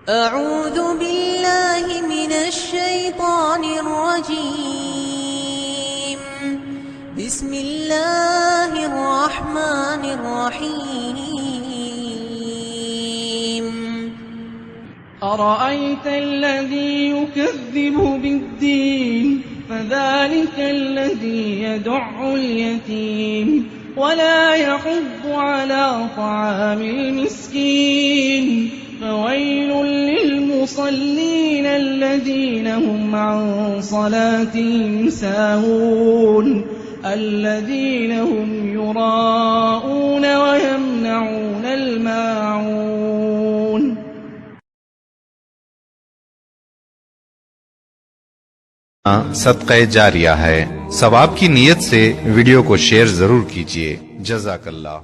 अऊज़ु बिल्लाहि मिनश शैतानिर रजीम। बिस्मिल्लाहिर रहमानिर रहीम। अरअयत अल्लज़ी युकज़्ज़िबु बिद्दीन फ़ज़ालिक अल्लज़ी यदु'उल यतीम वला यहुद्दु अला तआमिल मिस्कीन फ़वैलुल लिलमुसल्लीन अल्लज़ीन हुम अन सलातिहिम साहून الذين هم يراءون ويمنعون الماعون। सदक़े जारिया है। सवाब की नीयत से वीडियो को शेयर जरूर कीजिए। जज़ाकल्लाह।